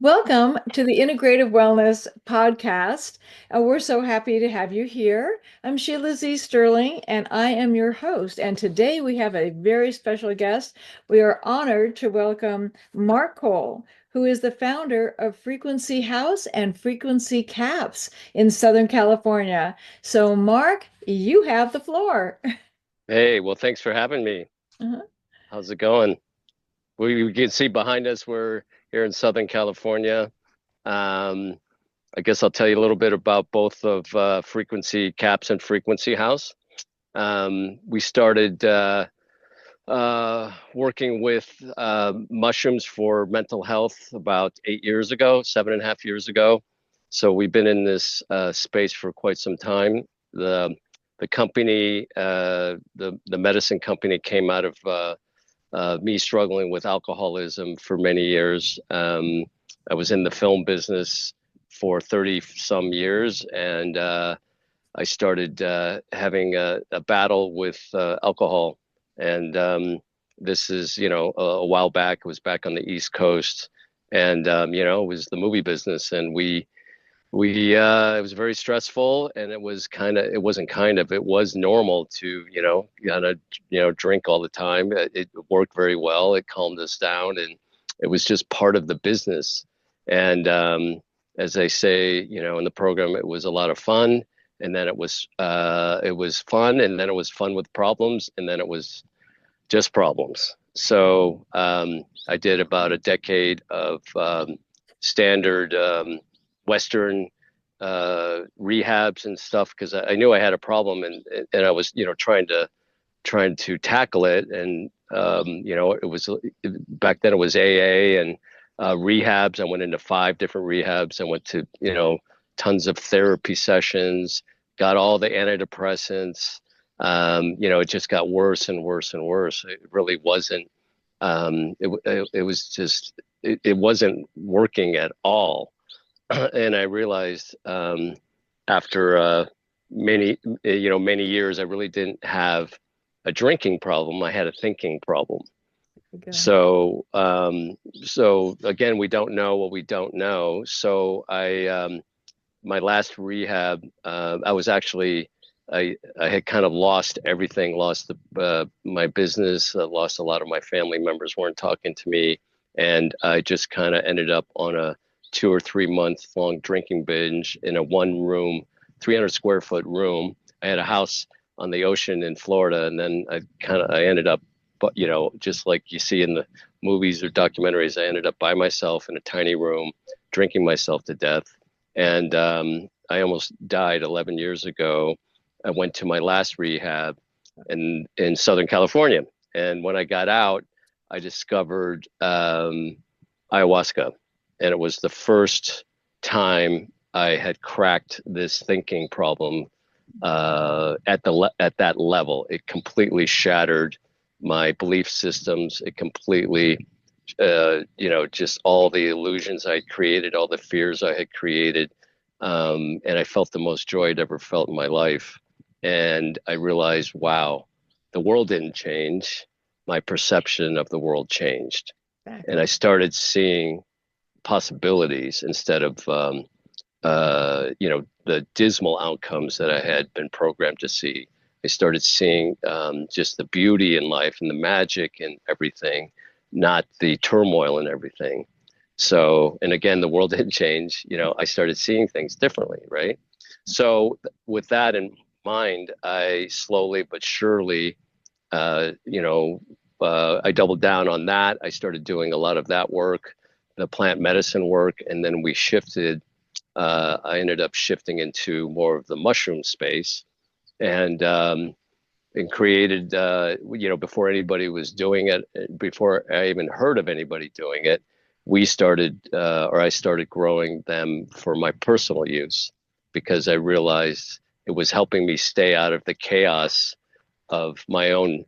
Welcome to the Integrative Wellness Podcast. We're so happy to have you here. I'm Sheila Z. Sterling, and I am your host. And today we have a very special guest. We are honored to welcome Mark Kohl, who is the founder of Frequency House and Frequency Caps in Southern California. So, Mark, you have the floor. Hey, well, thanks for having me. Uh-huh. How's it going? We can see behind us, we're here in Southern California. Um, I guess I'll tell you a little bit about both of Frequency Caps and Frequency House. We started working with mushrooms for mental health about 8 years ago, 7.5 years ago. So we've been in this space for quite some time. The company, the medicine company, came out of me struggling with alcoholism for many years. I was in the film business for 30 some years, and I started having a battle with alcohol. And this is, a while back. It was back on the East Coast, and it was the movie business, and we it was very stressful, and it was normal to kind of drink all the time. It worked very well. It calmed us down, and it was just part of the business. And as I say, in the program, it was a lot of fun, and then it was fun, and then it was fun with problems, and then it was just problems. So I did about a decade of standard Western rehabs and stuff, because I knew I had a problem, and I was trying to tackle it. And it was back then, it was AA and rehabs. I went into 5 different rehabs. I went to tons of therapy sessions, got all the antidepressants. It just got worse and worse and worse. It really wasn't. It was just it wasn't working at all. And I realized after many years, I really didn't have a drinking problem. I had a thinking problem. Okay. So again, we don't know what we don't know. So my last rehab, I was actually I had kind of lost everything, lost my business, lost a lot of my family members weren't talking to me, and I just kind of ended up on a 2 or 3 month long drinking binge in a 1 room, 300 square foot room. I had a house on the ocean in Florida, and then I ended up, but just like you see in the movies or documentaries, I ended up by myself in a tiny room, drinking myself to death, and I almost died 11 years ago. I went to my last rehab in Southern California, and when I got out, I discovered ayahuasca, and it was the first time I had cracked this thinking problem at that level. It completely shattered my belief systems. It completely, just all the illusions I had created, all the fears I had created, and I felt the most joy I'd ever felt in my life. And I realized, wow, the world didn't change. My perception of the world changed, and I Exactly. started seeing possibilities instead of the dismal outcomes that I had been programmed to see. I started seeing just the beauty in life and the magic and everything, not the turmoil and everything. So, and again, the world didn't change. I started seeing things differently, right? So, with that in mind, I slowly but surely, I doubled down on that. I started doing a lot of that work, the plant medicine work, and then we shifted. I ended up shifting into more of the mushroom space, and created, before anybody was doing it, before I even heard of anybody doing it, I started growing them for my personal use, because I realized it was helping me stay out of the chaos of my own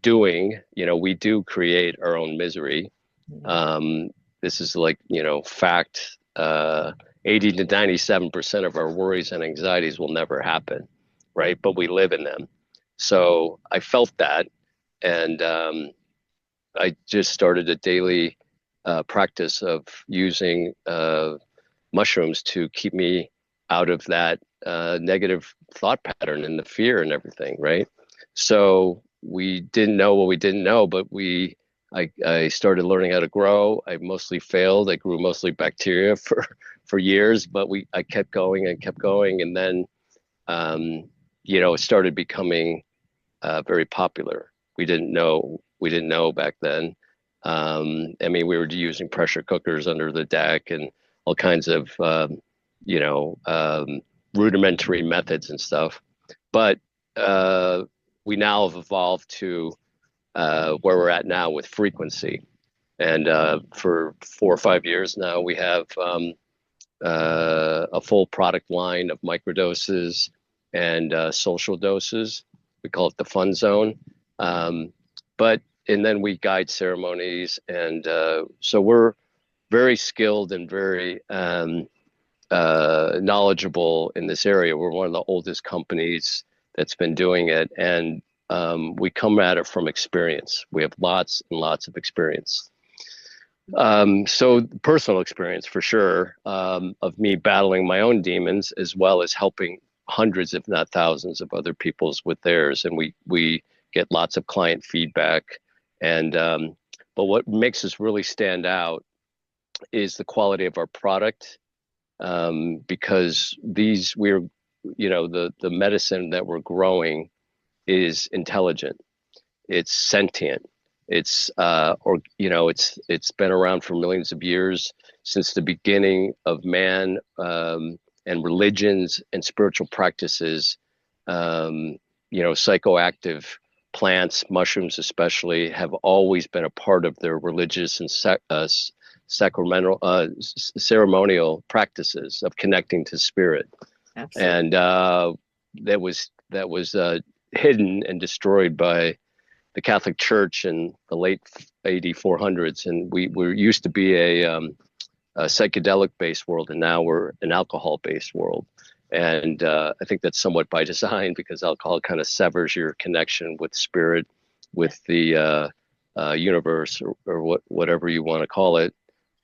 doing. We do create our own misery. Yeah. Um, this is like, fact. 80 to 97% of our worries and anxieties will never happen, right? But we live in them. So I felt that, and I just started a daily practice of using mushrooms to keep me out of that negative thought pattern and the fear and everything, right? So we didn't know what we didn't know, but I started learning how to grow. I mostly failed. I grew mostly bacteria for years, but I kept going and kept going, and then it started becoming very popular. We didn't know back then. I mean, we were using pressure cookers under the deck and all kinds of you know um, rudimentary methods and stuff. But we now have evolved to where we're at now with frequency. And for 4 or 5 years now, we have a full product line of microdoses and social doses. We call it the fun zone. Um, but and then we guide ceremonies, and so we're very skilled and very knowledgeable in this area. We're one of the oldest companies that's been doing it, and we come at it from experience. We have lots and lots of experience. So personal experience for sure, of me battling my own demons as well as helping hundreds, if not thousands, of other people's with theirs. And we get lots of client feedback. And but what makes us really stand out is the quality of our product, because the medicine that we're growing is intelligent, it's sentient, it's been around for millions of years, since the beginning of man, and religions and spiritual practices. Psychoactive plants, mushrooms especially, have always been a part of their religious and sacramental ceremonial practices of connecting to spirit. Absolutely. And that was hidden and destroyed by the Catholic Church in the late AD 400s, and we used to be a psychedelic-based world, and now we're an alcohol-based world. And I think that's somewhat by design, because alcohol kind of severs your connection with spirit, with the universe, or whatever you want to call it.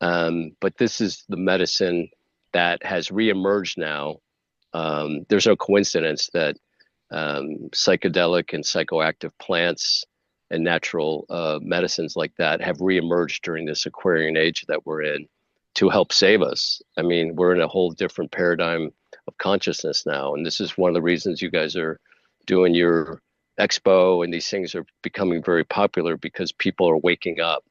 But this is the medicine that has reemerged now. There's no coincidence that psychedelic and psychoactive plants and natural medicines like that have reemerged during this Aquarian age that we're in to help save us. I mean, we're in a whole different paradigm of consciousness now. And this is one of the reasons you guys are doing your expo, and these things are becoming very popular, because people are waking up.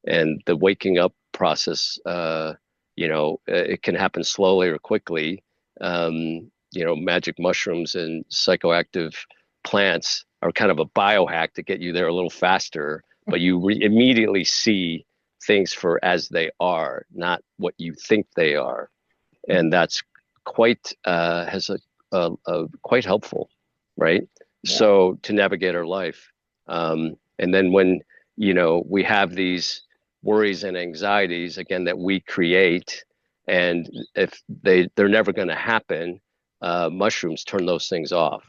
And the waking up process, it can happen slowly or quickly. Magic mushrooms and psychoactive plants are kind of a biohack to get you there a little faster, but you immediately see things for as they are, not what you think they are. And that's quite quite helpful, right? Yeah. So to navigate our life. And then when, we have these worries and anxieties, again, that we create, and if they're never going to happen, mushrooms turn those things off.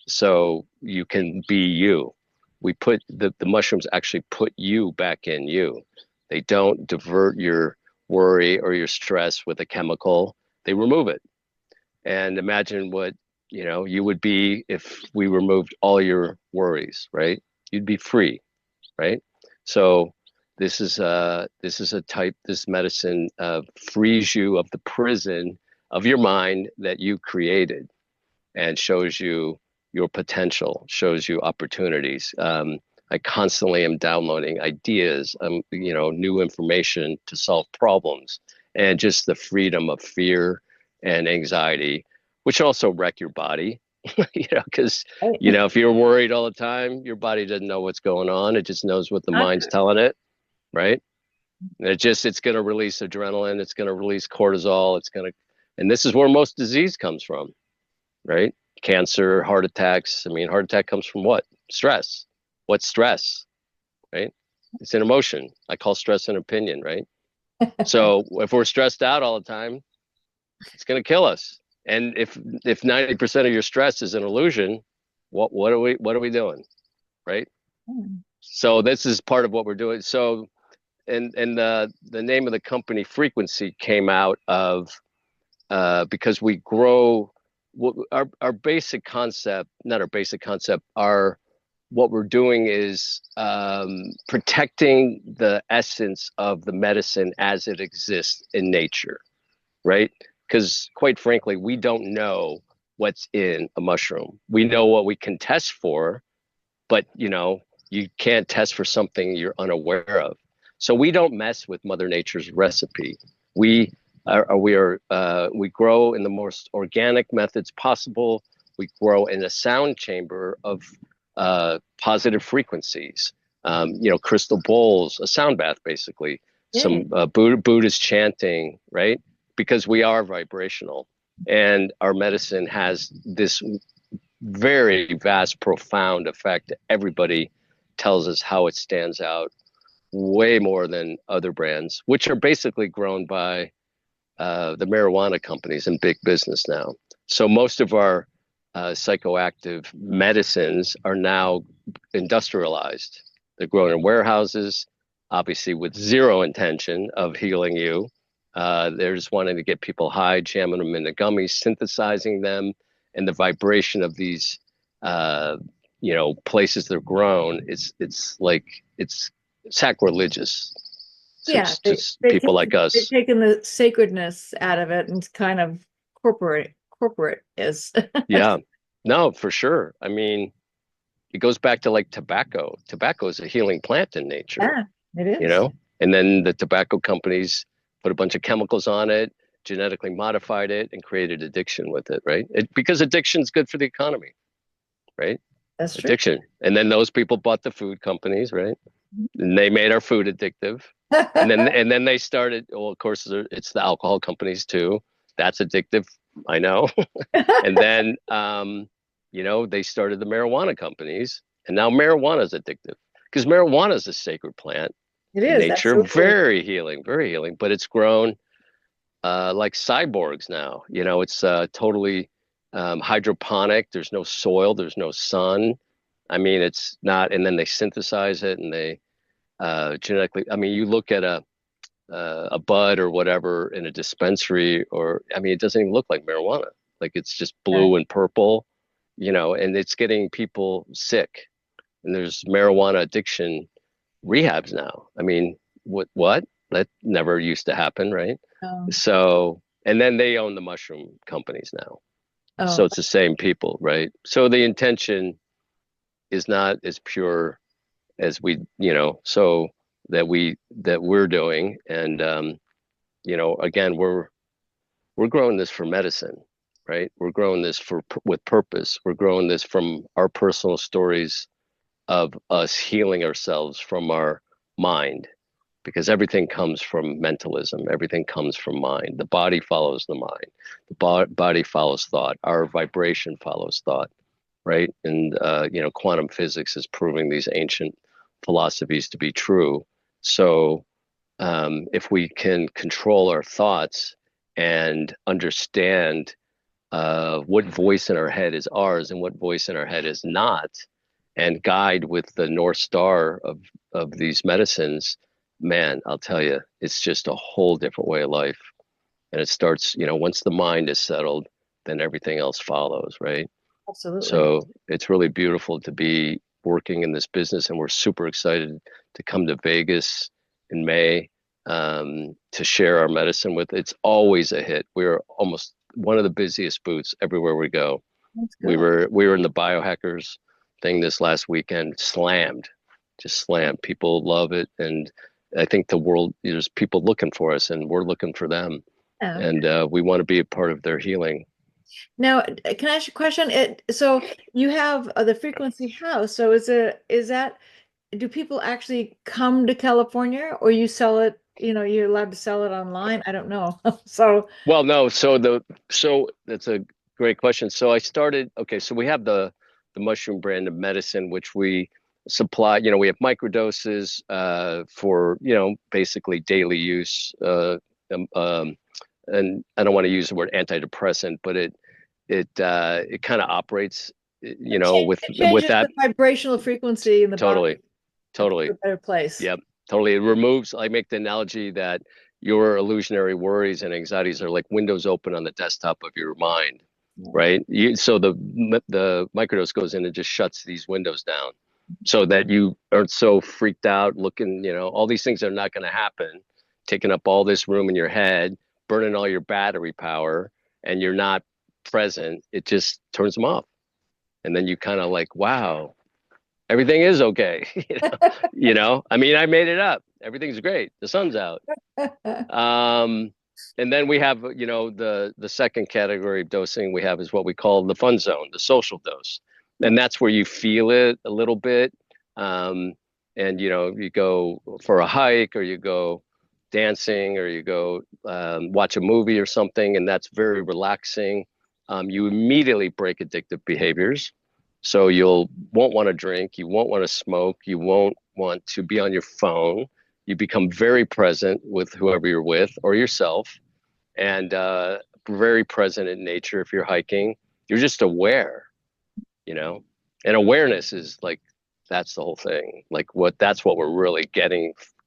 So you can be you. We put the mushrooms actually put you back in you. They don't divert your worry or your stress with a chemical. They remove it. And imagine what, you would be if we removed all your worries, right? You'd be free, right? So this medicine frees you of the prison of your mind that you created, and shows you your potential, shows you opportunities. I constantly am downloading ideas, new information to solve problems, and just the freedom of fear and anxiety, which also wreck your body, because, if you're worried all the time, your body doesn't know what's going on. It just knows what the mind's telling it, right? And it's going to release adrenaline. It's going to release cortisol. And this is where most disease comes from, right? Cancer, heart attacks. I mean, heart attack comes from what? Stress. What's stress, right? It's an emotion. I call stress an opinion, right? So if we're stressed out all the time, it's going to kill us. And if 90% of your stress is an illusion, what are we doing, right? So this is part of what we're doing. So and the name of the company Frequency came out of because we grow our basic concept, not our basic concept, our what we're doing is protecting the essence of the medicine as it exists in nature, right? Because quite frankly, we don't know what's in a mushroom. We know what we can test for, but you can't test for something you're unaware of. So we don't mess with Mother Nature's recipe. We we grow in the most organic methods possible. We grow in a sound chamber of positive frequencies. Crystal bowls, a sound bath, basically. Yeah. Some Buddhist chanting, right? Because we are vibrational, and our medicine has this very vast, profound effect. Everybody tells us how it stands out way more than other brands, which are basically grown by the marijuana companies in big business now. So most of our psychoactive medicines are now industrialized. They're grown in warehouses, obviously with zero intention of healing you. They're just wanting to get people high, jamming them into gummies, synthesizing them, and the vibration of these, places they're grown. It's like it's sacrilegious to, Yeah, to people like they've us. taken the sacredness out of it and kind of corporate is. Yeah, no, for sure. I mean, it goes back to like tobacco. Tobacco is a healing plant in nature, Yeah, it you is. know? And then the tobacco companies put a bunch of chemicals on it, genetically modified it, and created addiction with it, right? Because addiction is good for the economy, right? That's true. Addiction. And then those people bought the food companies, right? And they made our food addictive. And then they started, well, of course, it's the alcohol companies too. That's addictive. I know. And then, they started the marijuana companies, and now marijuana is addictive because marijuana is a sacred plant It in is, nature, absolutely. very healing, but it's grown like cyborgs now. It's totally hydroponic. There's no soil, there's no sun. I mean, it's not, and then they synthesize it and they genetically. I mean, you look at a bud or whatever in a dispensary, or I mean, it doesn't even look like marijuana. Like it's just Yeah. blue and purple, and it's getting people sick. And there's marijuana addiction rehabs now. I mean, what? That never used to happen, right? Um, So, and then they own the mushroom companies now. So oh, it's the same people, right? So the intention is not as pure as so that we're doing. And again, we're growing this for medicine, right? We're growing this with purpose. We're growing this from our personal stories of us healing ourselves from our mind, because everything comes from mentalism. Everything comes from mind. The body follows the mind. The body follows thought. Our vibration follows thought, right? And quantum physics is proving these ancient philosophies to be true. So if we can control our thoughts and understand what voice in our head is ours and what voice in our head is not, and guide with the North Star of these medicines, man, I'll tell you, it's just a whole different way of life. And it starts, once the mind is settled, then everything else follows, right? absolutely. So it's really beautiful to be working in this business, and we're super excited to come to Vegas in May to share our medicine with. It's always a hit. We're almost one of the busiest booths everywhere we go. That's We good. were we were in the biohackers thing this last weekend, slammed, just slammed. People love it, and I think the world, there's people looking for us, and we're looking for them, Yeah. and we want to be a part of their healing. Now, can I ask you a question? So you have the Frequency House. So is that do people actually come to California or you sell it, you're allowed to sell it online? I don't know. So, Well, no, so that's a great question. So I started, okay, so we have the mushroom brand of medicine, which we supply. We have microdoses for, basically daily use. Um, um, and I don't want to use the word antidepressant, but it kind of operates, with it changes that. the vibrational frequency in the body Totally, to totally. a better place. Yep. Totally. It removes, I make the analogy that your illusionary worries and anxieties are like windows open on the desktop of your mind, Yeah. right? So the microdose goes in and just shuts these windows down so that you aren't so freaked out looking, all these things are not going to happen, taking up all this room in your head, burning all your battery power, and you're not present. It just turns them off. And then you kind of like, wow, everything is okay. I mean, I made it up. Everything's great. The sun's out. Um, and then we have, the second category of dosing we have is what we call the fun zone, the social dose. And that's where you feel it a little bit. Um, and you go for a hike or you go dancing or you go watch a movie or something, and that's very relaxing. You immediately break addictive behaviors. So you'll won't want to drink, you won't want to smoke, you won't want to be on your phone. You become very present with whoever you're with or yourself, and very present in nature. If you're hiking, you're just aware, you know. And awareness is like that's the whole thing. Like that's what we're really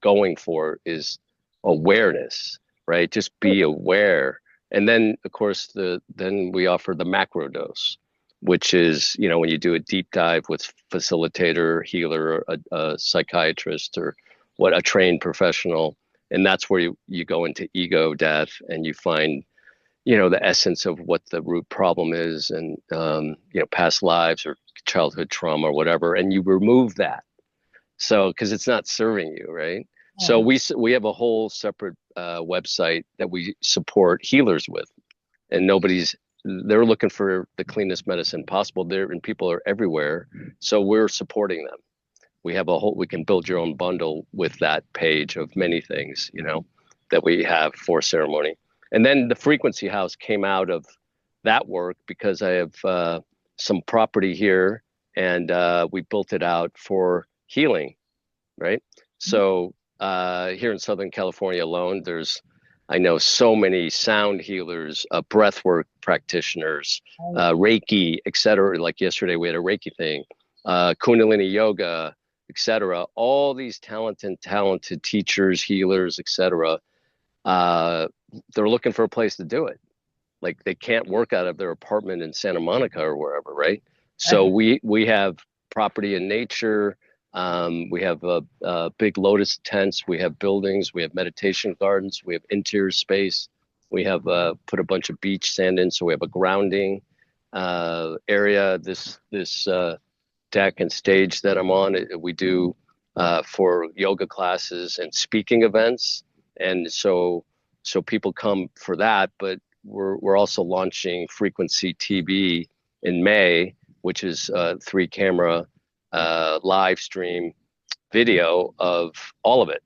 going for is awareness, right? Just be aware. And then of course then we offer the macro dose, which is, when you do a deep dive with facilitator, healer, a psychiatrist, or what a trained professional. And that's where you go into ego death and you find, the essence of what the root problem is, and past lives or childhood trauma or whatever, and you remove that. So because it's not serving you, right? So Yeah. we have a whole separate website that we support healers with, and they're looking for the cleanest medicine possible there, and people are everywhere, so we're supporting them. We can build your own bundle with that page of many things, that we have for ceremony. And then the frequency house came out of that work because I have some property here, and we built it out for healing, right? So here in Southern California alone, I know so many sound healers, breathwork practitioners, Right. Reiki, et cetera. Like yesterday, we had a Reiki thing, Kundalini yoga, et cetera. All these talented teachers, healers, et cetera. They're looking for a place to do it. Like they can't work out of their apartment in Santa Monica or wherever, right? So we have property in nature. We have big lotus tents. We have buildings. We have meditation gardens. We have interior space. We have put a bunch of beach sand in, so we have a grounding area. This deck and stage that I'm on, we do for yoga classes and speaking events, and so people come for that. But we're also launching Frequency TV in May, which is a 3 camera live stream video of all of it.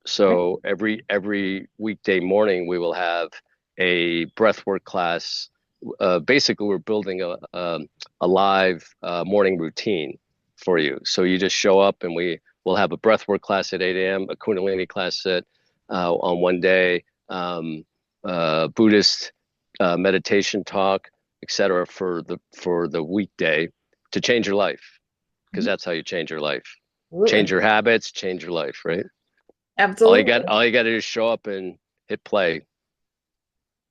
So every weekday morning we will have a breathwork class. Basically, we're building a live morning routine for you. So you just show up, and we'll have a breathwork class at 8 a.m., a Kundalini class on one day, Buddhist meditation talk, etc. for the weekday to change your life, because that's how you change your life. Absolutely. Change your habits, change your life, right? Absolutely. All you got to do is show up and hit play.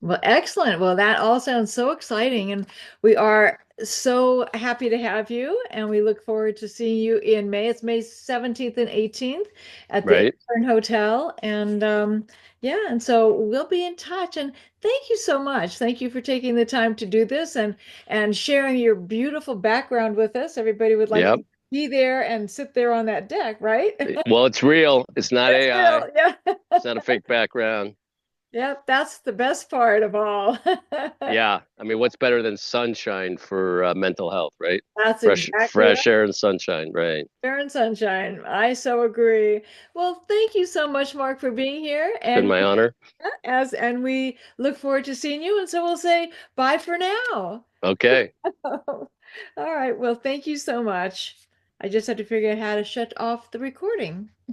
Well, excellent. Well, that all sounds so exciting. And we are so happy to have you. And we look forward to seeing you in May. It's May 17th and 18th at the Right? Eastern Hotel. And yeah, and so we'll be in touch. And thank you so much. Thank you for taking the time to do this and sharing your beautiful background with us. Everybody would like Yep. to be there and sit there on that deck, right? Well, it's real. It's not It's AI. real. Yeah. It's not a fake background. Yep, that's the best part of all. Yeah. I mean, what's better than sunshine for mental health, right? That's exactly right. Fresh air and sunshine, right? Fair and sunshine. I so agree. Well, thank you so much, Mark, for being here. Been And my honor. and we look forward to seeing you. And so we'll say bye for now. Okay. All right. Well, thank you so much. I just had to figure out how to shut off the recording.